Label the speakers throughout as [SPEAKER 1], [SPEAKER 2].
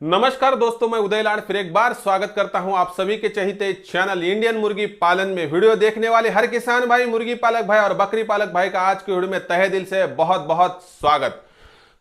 [SPEAKER 1] नमस्कार दोस्तों, मैं उदय लाड फिर एक बार स्वागत करता हूं आप सभी के चहीते चैनल इंडियन मुर्गी पालन में। वीडियो देखने वाले हर किसान भाई, मुर्गी पालक भाई और बकरी पालक भाई का आज की वीडियो में तहे दिल से बहुत बहुत स्वागत।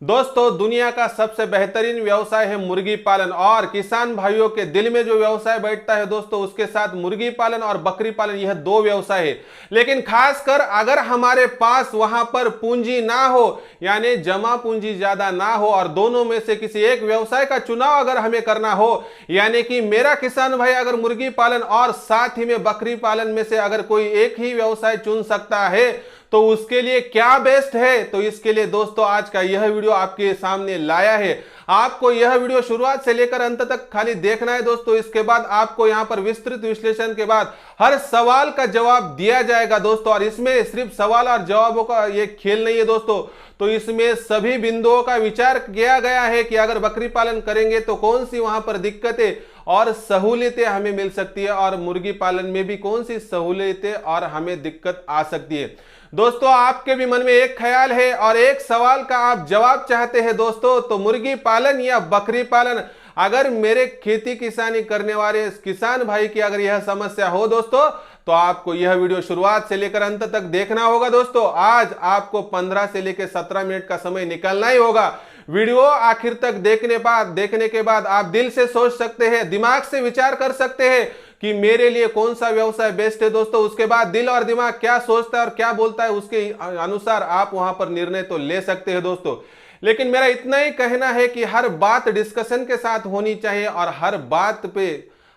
[SPEAKER 1] दोस्तों, दुनिया का सबसे बेहतरीन व्यवसाय है मुर्गी पालन और किसान भाइयों के दिल में जो व्यवसाय बैठता है दोस्तों, उसके साथ मुर्गी पालन और बकरी पालन, यह दो व्यवसाय है। लेकिन खासकर अगर हमारे पास वहां पर पूंजी ना हो, यानी जमा पूंजी ज्यादा ना हो और दोनों में से किसी एक व्यवसाय का चुनाव अगर हमें करना हो, यानी कि मेरा किसान भाई अगर मुर्गी पालन और साथ ही में बकरी पालन में से अगर कोई एक ही व्यवसाय चुन सकता है तो उसके लिए क्या बेस्ट है, तो इसके लिए दोस्तों आज का यह वीडियो आपके सामने लाया है। आपको यह वीडियो शुरुआत से लेकर अंत तक खाली देखना है दोस्तों। इसके बाद आपको यहां पर विस्तृत विश्लेषण के बाद हर सवाल का जवाब दिया जाएगा दोस्तों। और इसमें सिर्फ सवाल और जवाबों का ये खेल नहीं है दोस्तों, तो इसमें सभी बिंदुओं का विचार किया गया है कि अगर बकरी पालन करेंगे तो कौन सी वहां पर दिक्कतें और सहूलियतें हमें मिल सकती है और मुर्गी पालन में भी कौन सी सहूलियतें और हमें दिक्कत आ सकती है। दोस्तों, आपके भी मन में एक ख्याल है और एक सवाल का आप जवाब चाहते हैं दोस्तों, तो मुर्गी पालन या बकरी पालन, अगर मेरे खेती किसानी करने वाले किसान भाई की अगर यह समस्या हो दोस्तों, तो आपको यह वीडियो शुरुआत से लेकर अंत तक देखना होगा दोस्तों। आज आपको 15 से लेकर 17 मिनट का समय निकालना ही होगा। वीडियो आखिर तक देखने के बाद आप दिल से सोच सकते हैं, दिमाग से विचार कर सकते हैं कि मेरे लिए कौन सा व्यवसाय बेस्ट है दोस्तों। उसके बाद दिल और दिमाग क्या सोचता है और क्या बोलता है, उसके अनुसार आप वहां पर निर्णय तो ले सकते हैं दोस्तों। लेकिन मेरा इतना ही कहना है कि हर बात डिस्कशन के साथ होनी चाहिए और हर बात पे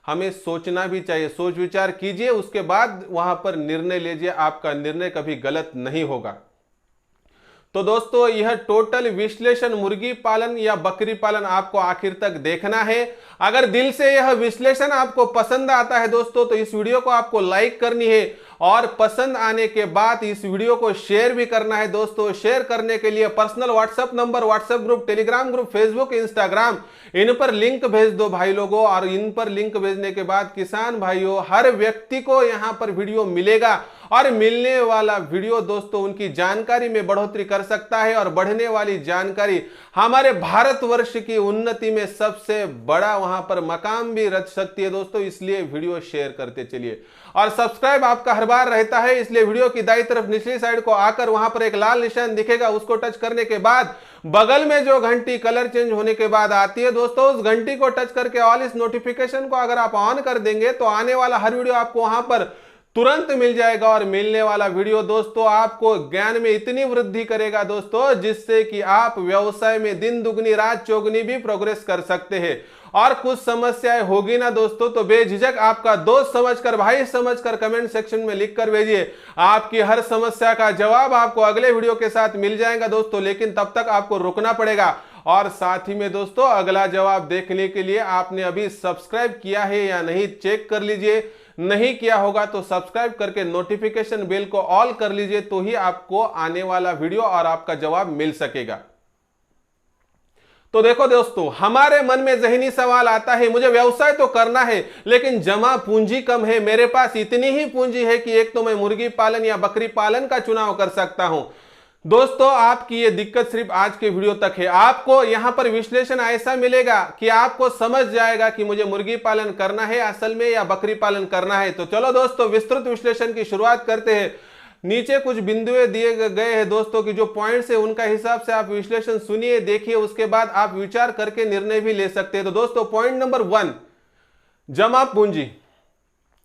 [SPEAKER 1] हमें सोचना भी चाहिए। सोच विचार कीजिए, उसके बाद वहां पर निर्णय लीजिए। आपका निर्णय कभी गलत नहीं होगा। तो दोस्तों, यह टोटल विश्लेषण मुर्गी पालन या बकरी पालन आपको आखिर तक देखना है। अगर दिल से यह विश्लेषण आपको पसंद आता है दोस्तों, तो इस वीडियो को आपको लाइक करनी है और पसंद आने के बाद इस वीडियो को शेयर भी करना है दोस्तों। शेयर करने के लिए personal WhatsApp number, WhatsApp group, Telegram group, Facebook, Instagram, इन पर लिंक भेज दो भाई लोगों। और इन पर लिंक भेजने के बाद किसान भाइयों, हर व्यक्ति को यहां पर वीडियो मिलेगा और मिलने वाला वीडियो दोस्तों उनकी जानकारी में बढ़ोतरी कर सकता है और बढ़ने वाली जानकारी हमारे भारतवर्ष की उन्नति में सबसे बड़ा वहां पर मकाम भी रच सकती है दोस्तों। इसलिए वीडियो शेयर करते चलिए और सब्सक्राइब आपका हर बार रहता है, इसलिए वीडियो की दाईं तरफ निचली साइड को आकर वहां पर एक लाल निशान दिखेगा, उसको टच करने के बाद बगल में जो घंटी कलर चेंज होने के बाद आती है दोस्तों, उस घंटी को टच करके ऑल इस नोटिफिकेशन को अगर आप ऑन कर देंगे तो आने वाला हर वीडियो आपको वहां पर तुरंत मिल जाएगा। और मिलने वाला वीडियो दोस्तों आपको ज्ञान में इतनी वृद्धि करेगा दोस्तों, जिससे कि आप व्यवसाय में दिन दुगनी रात चौगुनी भी प्रोग्रेस कर सकते हैं। और कुछ समस्याएं होगी ना दोस्तों, तो बेझिझक आपका दोस्त समझकर, भाई समझकर कमेंट सेक्शन में लिख कर भेजिए। आपकी हर समस्या का जवाब आपको अगले वीडियो के साथ मिल जाएगा दोस्तों। लेकिन तब तक आपको रुकना पड़ेगा। और साथ ही में दोस्तों, अगला जवाब देखने के लिए आपने अभी सब्सक्राइब किया है या नहीं चेक कर लीजिए। नहीं किया होगा तो सब्सक्राइब करके नोटिफिकेशन बेल को ऑल कर लीजिए, तो ही आपको आने वाला वीडियो और आपका जवाब मिल सकेगा। तो देखो दोस्तों, हमारे मन में ज़हनी सवाल आता है, मुझे व्यवसाय तो करना है लेकिन जमा पूंजी कम है। मेरे पास इतनी ही पूंजी है कि एक तो मैं मुर्गी पालन या बकरी पालन का चुनाव कर सकता हूं। दोस्तों, आपकी ये दिक्कत सिर्फ आज के वीडियो तक है। आपको यहां पर विश्लेषण ऐसा मिलेगा कि आपको समझ जाएगा कि मुझे मुर्गी पालन करना है असल में या बकरी पालन करना है। तो चलो दोस्तों, विस्तृत विश्लेषण की शुरुआत करते हैं। नीचे कुछ बिंदुएं दिए गए हैं दोस्तों की जो पॉइंट्स है, उनका हिसाब से आप विश्लेषण सुनिए, देखिए, उसके बाद आप विचार करके निर्णय भी ले सकते हैं। तो दोस्तों, पॉइंट नंबर 1, जमा पूंजी।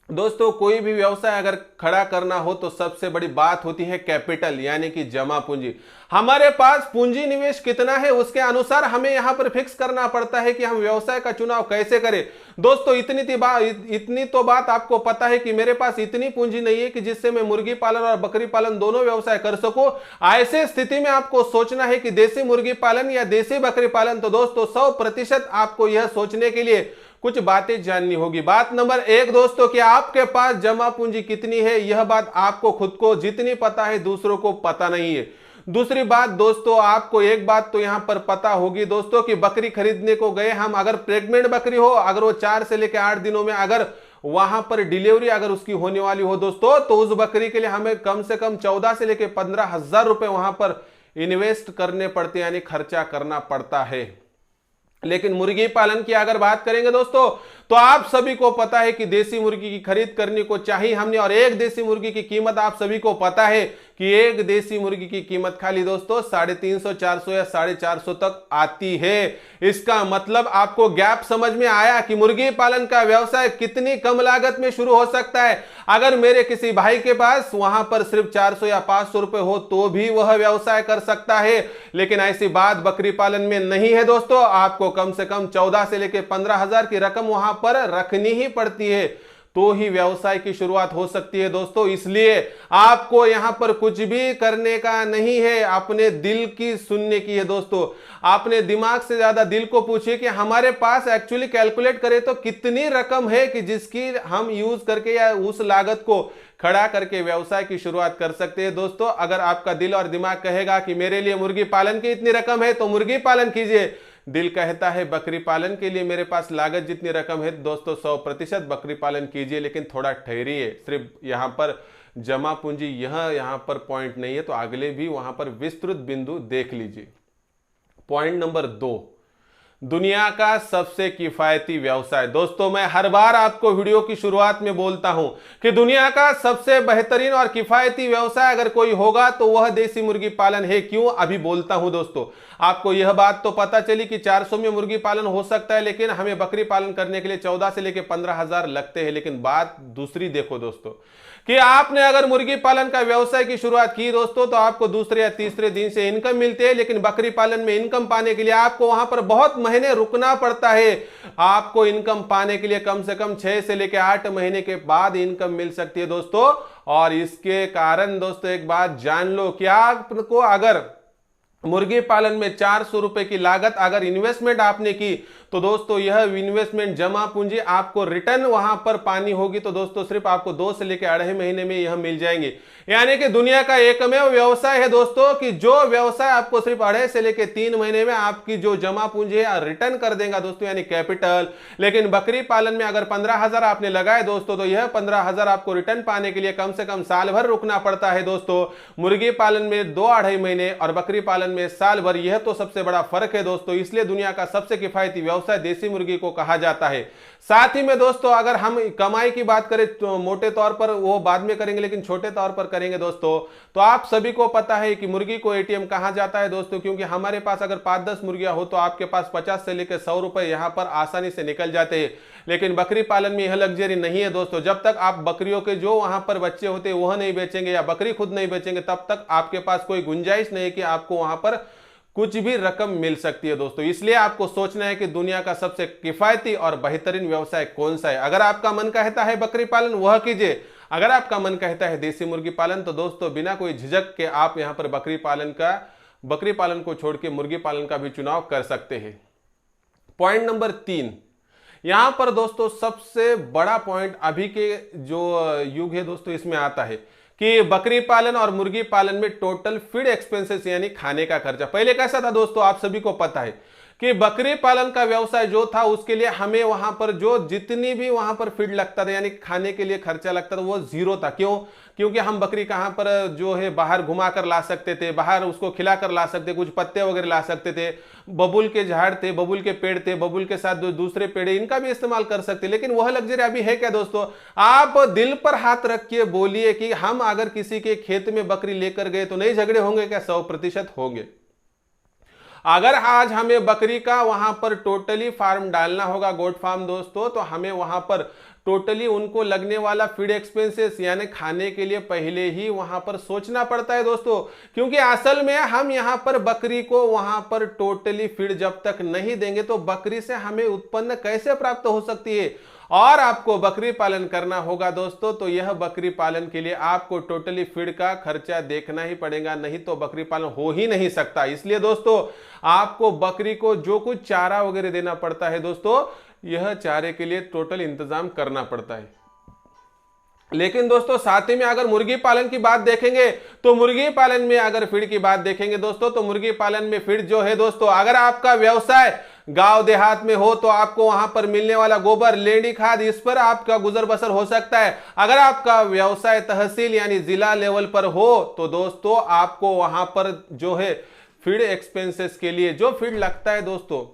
[SPEAKER 1] दोस्तों, कोई भी व्यवसाय अगर खड़ा करना हो तो सबसे बड़ी बात होती है कैपिटल, यानी कि जमा पूंजी। हमारे पास पूंजी निवेश कितना है उसके अनुसार हमें यहां पर फिक्स करना पड़ता है कि हम व्यवसाय का चुनाव कैसे करें। दोस्तों, इतनी तो बात आपको पता है कि मेरे पास इतनी पूंजी नहीं है कि जिससे मैं मुर्गी पालन और बकरी पालन दोनों व्यवसाय कर सकूं। ऐसे स्थिति में आपको सोचना है कि देसी मुर्गी पालन या देसी बकरी पालन। तो दोस्तों, 100% आपको यह सोचने के लिए कुछ बातें जाननी होगी। बात नंबर 1 दोस्तों, कि आपके पास जमा पूंजी कितनी है, यह बात आपको खुद को जितनी पता है दूसरों को पता नहीं है। दूसरी बात दोस्तों, आपको एक बात तो यहां पर पता होगी दोस्तों कि बकरी खरीदने को गए हम, अगर प्रेग्नेंट बकरी हो, अगर वो 4 से लेकर 8 दिनों में अगर वहां पर डिलीवरी अगर उसकी होने वाली हो दोस्तों, तो उस बकरी के लिए हमें कम से कम 14 से लेकर 15,000 रुपए वहां पर इन्वेस्ट करने पड़ते, यानी खर्चा करना पड़ता है। लेकिन मुर्गी पालन की अगर बात करेंगे दोस्तों, तो आप सभी को पता है कि देसी मुर्गी की खरीद करने को चाहिए हमने, और एक देसी मुर्गी की कीमत आप सभी को पता है कि एक देसी मुर्गी की कीमत खाली दोस्तों 350, 400 या 450 तक आती है। इसका मतलब आपको गैप समझ में आया कि मुर्गी पालन का व्यवसाय कितनी कम लागत में शुरू हो सकता है। अगर मेरे किसी भाई के पास वहां पर सिर्फ 400 या 500 रुपए हो तो भी वह व्यवसाय कर सकता है, लेकिन ऐसी बात बकरी पालन में नहीं है दोस्तों। आपको कम से कम 14 से लेकर 15,000 की रकम वहां पर रखनी ही पड़ती है, तो ही व्यवसाय की शुरुआत हो सकती है दोस्तों। इसलिए आपको यहां पर कुछ भी करने का नहीं है, अपने दिल की सुनने की है दोस्तों। आपने दिमाग से ज्यादा दिल को पूछिए कि हमारे पास एक्चुअली कैलकुलेट करें तो कितनी रकम है कि जिसकी हम यूज करके या उस लागत को खड़ा करके व्यवसाय की शुरुआत कर सकते हैं दोस्तों। अगर आपका दिल और दिमाग कहेगा कि मेरे लिए मुर्गी पालन की इतनी रकम है तो मुर्गी पालन कीजिए, दिल कहता है बकरी पालन के लिए मेरे पास लागत जितनी रकम है दोस्तों 100% बकरी पालन कीजिए, लेकिन थोड़ा ठहरिए। सिर्फ यहां पर जमा पूंजी यहां पर पॉइंट नहीं है, तो अगले भी वहां पर विस्तृत बिंदु देख लीजिए। पॉइंट नंबर 2, दुनिया का सबसे किफायती व्यवसाय। दोस्तों मैं हर बार आपको वीडियो की शुरुआत में बोलता हूं कि दुनिया का सबसे बेहतरीन और किफायती व्यवसाय अगर कोई होगा तो वह देसी मुर्गी पालन है। क्यों अभी बोलता हूं दोस्तों, आपको यह बात तो पता चली कि 400 में मुर्गी पालन हो सकता है, लेकिन हमें बकरी पालन करने के लिए 14 से लेकर 15,000 लगते हैं। लेकिन बात दूसरी देखो दोस्तों, कि आपने अगर मुर्गी पालन का व्यवसाय की शुरुआत की दोस्तों तो आपको दूसरे या तीसरे दिन से इनकम मिलती है, लेकिन बकरी पालन में इनकम पाने के लिए आपको वहां पर बहुत महीने रुकना पड़ता है। आपको इनकम पाने के लिए कम से कम 6 से लेकर 8 महीने के बाद इनकम मिल सकती है दोस्तों। और इसके कारण दोस्तों एक बात जान लो कि आपको अगर मुर्गी पालन में 400 रुपए की लागत अगर इन्वेस्टमेंट आपने की तो दोस्तों यह इन्वेस्टमेंट जमा पूंजी आपको रिटर्न वहां पर पानी होगी तो दोस्तों सिर्फ आपको 2 से लेकर 2.5 महीने में यह मिल जाएंगे। यानी कि दुनिया का एकमेव व्यवसाय है दोस्तों कि जो व्यवसाय आपको सिर्फ 2.5 से लेकर 3 महीने में आपकी जो जमा पूंजी है रिटर्न कर देगा दोस्तों, यानी कैपिटल। लेकिन बकरी पालन में अगर 15,000 आपने लगाए दोस्तों तो यह 15,000 आपको रिटर्न पाने के लिए कम से कम साल भर रुकना पड़ता है दोस्तों। मुर्गी पालन में 2-2.5 महीने और बकरी पालन में साल भर, यह तो सबसे बड़ा फर्क है दोस्तों। इसलिए दुनिया का सबसे किफायती व्यवसाय देसी मुर्गी को कहा जाता है। साथ ही में दोस्तों अगर हम कमाई की बात करें तो मोटे तौर पर वो बाद में करेंगे, लेकिन छोटे तौर पर करेंगे दोस्तों, तो आप सभी को पता है कि मुर्गी को एटीएम कहा जाता है दोस्तों, क्योंकि हमारे पास अगर 5-10 मुर्गियां हो तो आपके पास 50 से लेकर 100 रुपए यहां पर आसानी से निकल जाते हैं। लेकिन बकरी पालन में यह लग्जरी नहीं है दोस्तों। जब तक आप बकरियों के जो वहां पर बच्चे होते हैं वह नहीं बेचेंगे या बकरी खुद नहीं बेचेंगे, तब तक आपके पास कोई गुंजाइश नहीं है कि आपको वहां पर कुछ भी रकम मिल सकती है दोस्तों। इसलिए आपको सोचना है कि दुनिया का सबसे किफायती और बेहतरीन व्यवसाय कौन सा है। अगर आपका मन कहता है बकरी पालन वह कीजिए, अगर आपका मन कहता है देसी मुर्गी पालन तो दोस्तों बिना कोई झिझक के आप यहां पर बकरी पालन को छोड़ के मुर्गी पालन का भी चुनाव कर सकते हैं। पॉइंट नंबर 3, यहां पर दोस्तों सबसे बड़ा पॉइंट अभी के जो युग है दोस्तों इसमें आता है कि बकरी पालन और मुर्गी पालन में टोटल फीड एक्सपेंसेस यानी खाने का खर्चा। पहले कैसा था दोस्तों, आप सभी को पता है कि बकरी पालन का व्यवसाय जो था उसके लिए हमें वहां पर जो जितनी भी वहां पर फीड लगता था यानी खाने के लिए खर्चा लगता था वो 0 था। क्यों? क्योंकि हम बकरी कहां पर जो है बाहर घुमा कर ला सकते थे, बाहर उसको खिला कर ला सकते, कुछ पत्ते वगैरह ला सकते थे, बबूल के झाड़ थे, बबूल के पेड़ थे, बबूल के साथ जो दूसरे पेड़ इनका भी इस्तेमाल कर सकते। लेकिन वह लग्जरी अभी है क्या दोस्तों? आप दिल पर हाथ रख के बोलिए कि हम अगर किसी के खेत में बकरी लेकर गए तो नहीं झगड़े होंगे क्या? 100% होंगे। अगर आज हमें बकरी का वहां पर टोटली फार्म डालना होगा, गोट फार्म दोस्तों, तो हमें वहां पर टोटली उनको लगने वाला फीड एक्सपेंसेस यानी खाने के लिए पहले ही वहां पर सोचना पड़ता है दोस्तों। क्योंकि असल में हम यहां पर बकरी को वहां पर टोटली फीड जब तक नहीं देंगे तो बकरी से हमें उत्पन्न कैसे प्राप्त हो सकती है। और आपको बकरी पालन करना होगा दोस्तों तो यह बकरी पालन के लिए आपको टोटली फीड का खर्चा देखना ही पड़ेगा, नहीं तो बकरी पालन हो ही नहीं सकता। इसलिए दोस्तों आपको बकरी को जो कुछ चारा वगैरह देना पड़ता है दोस्तों, यह चारे के लिए टोटल इंतजाम करना पड़ता है। लेकिन दोस्तों साथ ही में अगर मुर्गी पालन की बात देखेंगे तो मुर्गी पालन में अगर फीड की बात देखेंगे दोस्तों तो मुर्गी पालन में फीड जो है दोस्तों, अगर आपका व्यवसाय गांव देहात में हो तो आपको वहां पर मिलने वाला गोबर, लेंडी खाद, इस पर आपका गुजर बसर हो सकता है। अगर आपका व्यवसाय तहसील यानी जिला लेवल पर हो तो दोस्तों आपको वहां पर जो है फीड एक्सपेंसेस के लिए जो फीड लगता है दोस्तों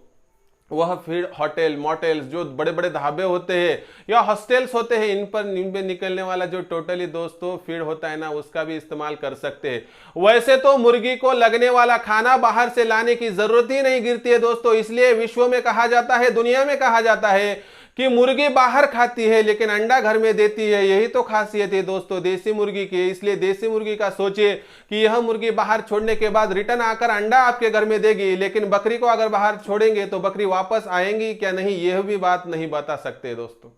[SPEAKER 1] वह फिर होटल मोटेल्स, जो बड़े बड़े ढाबे होते हैं या हॉस्टल्स होते हैं, इन पे निकलने वाला जो टोटली दोस्तों फीड होता है ना, उसका भी इस्तेमाल कर सकते हैं। वैसे तो मुर्गी को लगने वाला खाना बाहर से लाने की जरूरत ही नहीं गिरती है दोस्तों। इसलिए विश्व में कहा जाता है, दुनिया में कहा जाता है कि मुर्गी बाहर खाती है लेकिन अंडा घर में देती है। यही तो खासियत है दोस्तों देसी मुर्गी की। इसलिए देसी मुर्गी का सोचिए कि यह मुर्गी बाहर छोड़ने के बाद रिटर्न आकर अंडा आपके घर में देगी, लेकिन बकरी को अगर बाहर छोड़ेंगे तो बकरी वापस आएंगी क्या नहीं, यह भी बात नहीं बता सकते दोस्तों।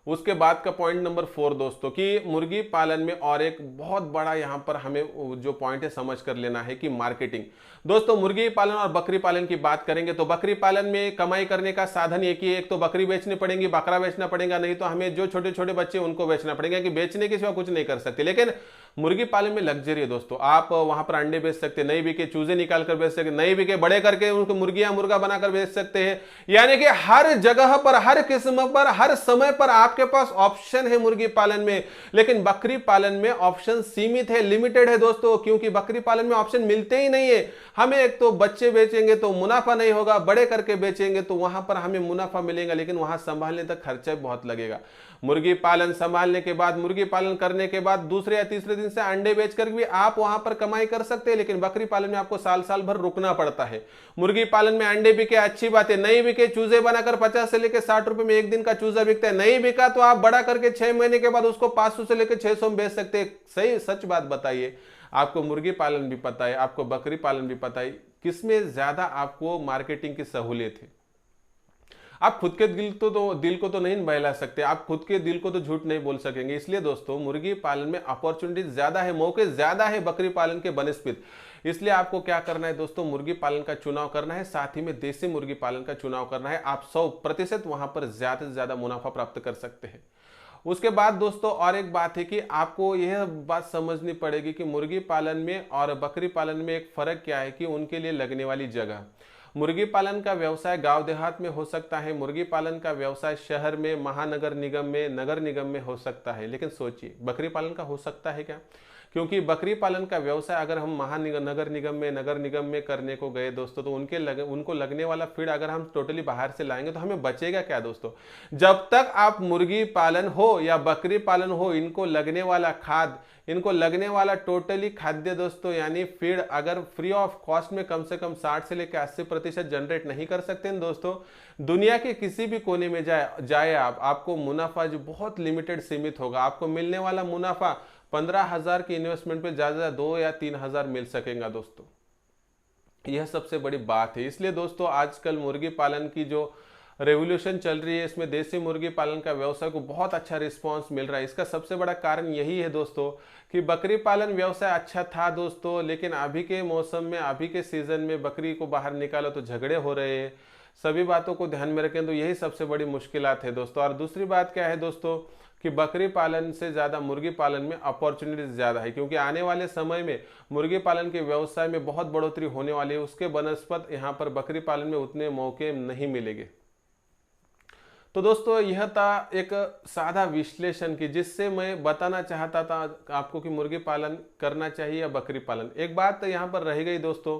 [SPEAKER 1] उसके बाद का पॉइंट नंबर 4 दोस्तों कि मुर्गी पालन में और एक बहुत बड़ा यहां पर हमें जो पॉइंट है समझ कर लेना है कि मार्केटिंग। दोस्तों मुर्गी पालन और बकरी पालन की बात करेंगे तो बकरी पालन में कमाई करने का साधन एक ही, एक तो बकरी बेचनी पड़ेगी, बकरा बेचना पड़ेगा, नहीं तो हमें जो छोटे छोटे बच्चे उनको बेचना पड़ेगा, कि बेचने के सिवा कुछ नहीं कर सकते। लेकिन मुर्गी पालन में लग्जरी है दोस्तों। आप वहां पर अंडे बेच सकते, नहीं बिके चूजे निकाल कर बेच सकते, नहीं बिके बड़े करके उनको मुर्गियां मुर्गा बनाकर बेच सकते हैं। यानी कि हर जगह पर, हर किस्म पर, हर समय पर आपके पास ऑप्शन है मुर्गी पालन में। लेकिन बकरी पालन में ऑप्शन सीमित है, लिमिटेड है दोस्तों, क्योंकि बकरी पालन में ऑप्शन मिलते ही नहीं है। हमें एक तो बच्चे बेचेंगे तो मुनाफा नहीं होगा, बड़े करके बेचेंगे तो वहां पर हमें मुनाफा मिलेगा, लेकिन वहां संभालने तक खर्चा बहुत लगेगा। मुर्गी पालन संभालने के बाद, मुर्गी पालन करने के बाद दूसरे या तीसरे दिन से अंडे बेचकर भी आप वहां पर कमाई कर सकते हैं, लेकिन बकरी पालन में आपको साल साल भर रुकना पड़ता है। मुर्गी पालन में अंडे बिके अच्छी बात है, नहीं बिके चूजे बनाकर 50 से लेकर 60 रुपए में एक दिन का चूजा बिकता है, नहीं बिका तो आप बड़ा करके 6 महीने के बाद उसको 500 से लेकर 600 में बेच सकते हैं। सही सच बात बताइए, आपको मुर्गी पालन भी पता है, आपको बकरी पालन भी पता है, किसमें ज्यादा आपको मार्केटिंग की सहूलियत है? आप खुद के दिल को तो नहीं बहला सकते, आप खुद के दिल को तो झूठ नहीं बोल सकेंगे। इसलिए दोस्तों मुर्गी पालन में अपॉर्चुनिटी ज्यादा है, मौके ज्यादा है बकरी पालन के बनस्पत। इसलिए आपको क्या करना है दोस्तों, मुर्गी पालन का चुनाव करना है, साथ ही में देसी मुर्गी पालन का चुनाव करना है। आप 100% वहां पर ज्यादा से ज्यादा मुनाफा प्राप्त कर सकते हैं। उसके बाद दोस्तों और एक बात है कि आपको यह बात समझनी पड़ेगी कि मुर्गी पालन में और बकरी पालन में एक फर्क क्या है, कि उनके लिए लगने वाली जगह। मुर्गी पालन का व्यवसाय गांव देहात में हो सकता है, मुर्गी पालन का व्यवसाय शहर में, महानगर निगम में, नगर निगम में हो सकता है। लेकिन सोचिए बकरी पालन का हो सकता है क्या? क्योंकि बकरी पालन का व्यवसाय अगर हम नगर निगम में करने को गए दोस्तों, तो उनको लगने वाला फीड अगर हम टोटली बाहर से लाएंगे तो हमें बचेगा क्या दोस्तों? जब तक आप मुर्गी पालन हो या बकरी पालन हो, इनको लगने वाला खाद, इनको लगने वाला टोटली खाद्य दोस्तों यानी फीड अगर फ्री ऑफ कॉस्ट में कम से कम 60 से लेकर 80% जनरेट नहीं कर सकते हैं दोस्तों, दुनिया के किसी भी कोने में जाए आपको मुनाफा जो बहुत लिमिटेड सीमित होगा। आपको मिलने वाला मुनाफा 15,000 की इन्वेस्टमेंट पे ज्यादा 2 या 3,000 मिल सकेगा दोस्तों। यह सबसे बड़ी बात है। इसलिए दोस्तों आजकल मुर्गी पालन की जो रेवोल्यूशन चल रही है, इसमें देसी मुर्गी पालन का व्यवसाय को बहुत अच्छा रिस्पांस मिल रहा है। इसका सबसे बड़ा कारण यही है दोस्तों कि बकरी पालन व्यवसाय अच्छा था दोस्तों, लेकिन अभी के मौसम में, अभी के सीजन में बकरी को बाहर निकालो तो झगड़े हो रहे हैं। सभी बातों को ध्यान में रखें तो यही सबसे बड़ी मुश्किलात है दोस्तों। और दूसरी बात क्या है दोस्तों कि बकरी पालन से ज़्यादा मुर्गी पालन में अपॉर्चुनिटीज ज़्यादा है, क्योंकि आने वाले समय में मुर्गी पालन के व्यवसाय में बहुत बढ़ोतरी होने वाली है। उसके बनस्पत यहाँ पर बकरी पालन में उतने मौके नहीं मिलेंगे। तो दोस्तों यह था एक सादा विश्लेषण की, जिससे मैं बताना चाहता था आपको कि मुर्गी पालन करना चाहिए या बकरी पालन। एक बात तो यहाँ पर रह गई दोस्तों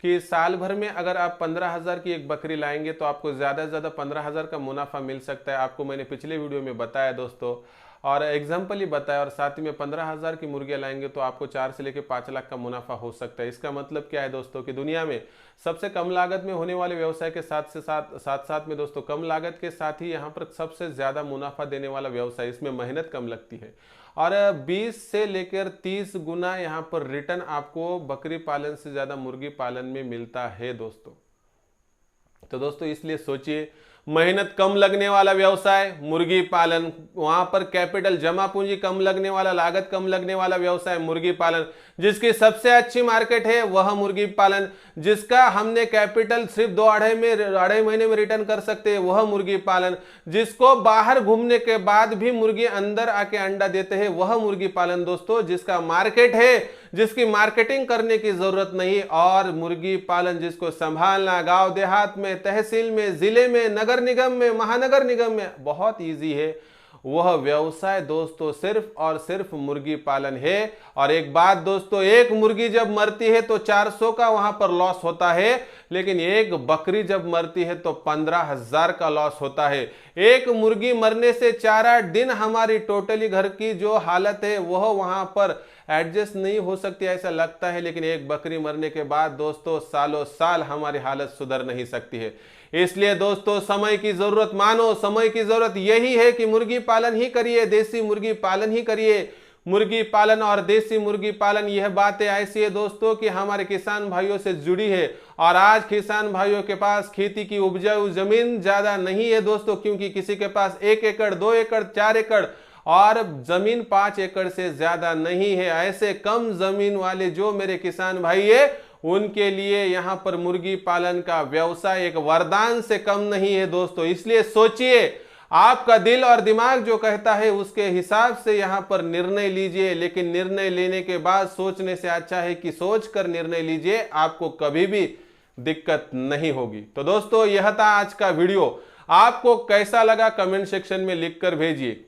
[SPEAKER 1] कि साल भर में अगर आप 15,000 की एक बकरी लाएंगे तो आपको ज़्यादा से ज़्यादा 15,000 का मुनाफा मिल सकता है। आपको मैंने पिछले वीडियो में बताया दोस्तों, और एग्जाम्पल ही बताया। और साथ ही में 15,000 की मुर्गियां लाएंगे तो आपको 4 से लेकर 5 लाख का मुनाफा हो सकता है। इसका मतलब क्या है दोस्तों कि दुनिया में सबसे कम लागत में होने वाले व्यवसाय के साथ में दोस्तों कम लागत के साथ ही यहाँ पर सबसे ज्यादा मुनाफा देने वाला व्यवसाय, इसमें मेहनत कम लगती है और 20 से लेकर 30 गुना यहाँ पर रिटर्न आपको बकरी पालन से ज्यादा मुर्गी पालन में मिलता है दोस्तों। तो दोस्तों इसलिए सोचिए, मेहनत कम लगने वाला व्यवसाय मुर्गी पालन, वहां पर कैपिटल जमा पूंजी कम लगने वाला, लागत कम लगने वाला व्यवसाय मुर्गी पालन। जिसकी सबसे अच्छी मार्केट है वह मुर्गी पालन, जिसका हमने कैपिटल सिर्फ 2-2.5 महीने में रिटर्न कर सकते हैं वह मुर्गी पालन, जिसको बाहर घूमने के बाद भी मुर्गी अंदर आके अंडा देते हैं वह मुर्गी पालन दोस्तों, जिसका मार्केट है, जिसकी मार्केटिंग करने की जरूरत नहीं। और मुर्गी पालन जिसको संभालना गांव देहात में, तहसील में, जिले में, नगर निगम में, महानगर निगम में बहुत इजी है, वह व्यवसाय दोस्तों सिर्फ और सिर्फ मुर्गी पालन है। और एक बात दोस्तों, एक मुर्गी जब मरती है तो 400 का वहां पर लॉस होता है, लेकिन एक बकरी जब मरती है तो 15,000 का लॉस होता है। एक मुर्गी मरने से 4 दिन हमारी टोटली घर की जो हालत है वह वहां पर एडजस्ट नहीं हो सकती ऐसा लगता है, लेकिन एक बकरी मरने के बाद दोस्तों सालों साल हमारी हालत सुधर नहीं सकती है। इसलिए दोस्तों समय की जरूरत मानो, समय की जरूरत यही है कि मुर्गी पालन ही करिए, देसी मुर्गी पालन ही करिए। मुर्गी पालन और देसी मुर्गी पालन यह बातें ऐसी है दोस्तों कि हमारे किसान भाइयों से जुड़ी है। और आज किसान भाइयों के पास खेती की उपजाऊ जमीन ज्यादा नहीं है दोस्तों, क्योंकि किसी के पास 1 एकड़ 2 एकड़ 4 एकड़ और जमीन 5 एकड़ से ज्यादा नहीं है। ऐसे कम जमीन वाले जो मेरे किसान भाई है उनके लिए यहां पर मुर्गी पालन का व्यवसाय एक वरदान से कम नहीं है दोस्तों। इसलिए सोचिए, आपका दिल और दिमाग जो कहता है उसके हिसाब से यहां पर निर्णय लीजिए, लेकिन निर्णय लेने के बाद सोचने से अच्छा है कि सोच कर निर्णय लीजिए, आपको कभी भी दिक्कत नहीं होगी। तो दोस्तों यह था आज का वीडियो, आपको कैसा लगा कमेंट सेक्शन में लिखकर भेजिए।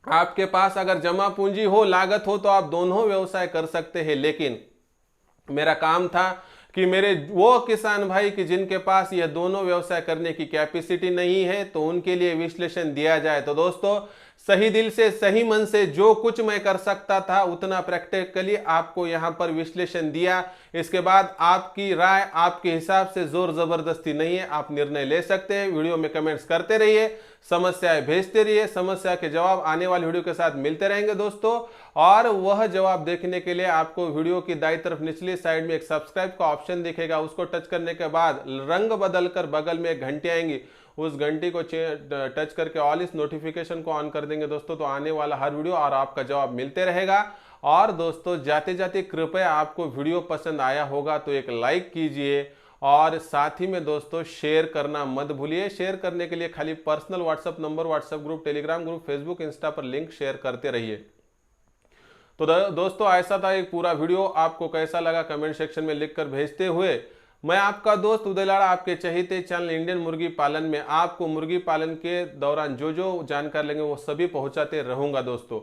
[SPEAKER 1] आपके पास अगर जमा पूंजी हो, लागत हो, तो आप दोनों व्यवसाय कर सकते हैं, लेकिन मेरा काम था कि मेरे वो किसान भाई कि जिनके पास यह दोनों व्यवसाय करने की कैपेसिटी नहीं है तो उनके लिए विश्लेषण दिया जाए। तो दोस्तों सही दिल से सही मन से जो कुछ मैं कर सकता था उतना प्रैक्टिकली आपको यहां पर विश्लेषण दिया। इसके बाद आपकी राय आपके हिसाब से जोर जबरदस्ती नहीं है, आप निर्णय ले सकते हैं। वीडियो में कमेंट्स करते रहिए, समस्याएं भेजते रहिए, समस्या के जवाब आने वाली वीडियो के साथ मिलते रहेंगे दोस्तों। और वह जवाब देखने के लिए आपको वीडियो की दाईं तरफ निचली साइड में एक सब्सक्राइब का ऑप्शन दिखेगा, उसको टच करने के बाद रंग बदलकर बगल में एक घंटी आएंगी, उस घंटी को टच करके ऑल इस नोटिफिकेशन को ऑन कर देंगे दोस्तों, तो आने वाला हर वीडियो और आपका जवाब मिलते रहेगा। और दोस्तों जाते जाते कृपया आपको वीडियो पसंद आया होगा तो एक लाइक कीजिए, और साथ ही में दोस्तों शेयर करना मत भूलिए। शेयर करने के लिए खाली personal WhatsApp number, WhatsApp group, Telegram group, Facebook, Insta पर लिंक शेयर करते रहिए। तो दोस्तों ऐसा था एक पूरा वीडियो, आपको कैसा लगा कमेंट सेक्शन में लिखकर भेजते हुए मैं आपका दोस्त उदय लाड़ा आपके चहेते चैनल इंडियन मुर्गी पालन में आपको मुर्गी पालन के दौरान जो जो जानकारी लेंगे वो सभी पहुंचाते रहूंगा दोस्तों।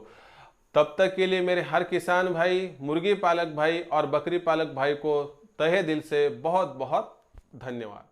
[SPEAKER 1] तब तक के लिए मेरे हर किसान भाई, मुर्गी पालक भाई और बकरी पालक भाई को तहे दिल से बहुत बहुत धन्यवाद।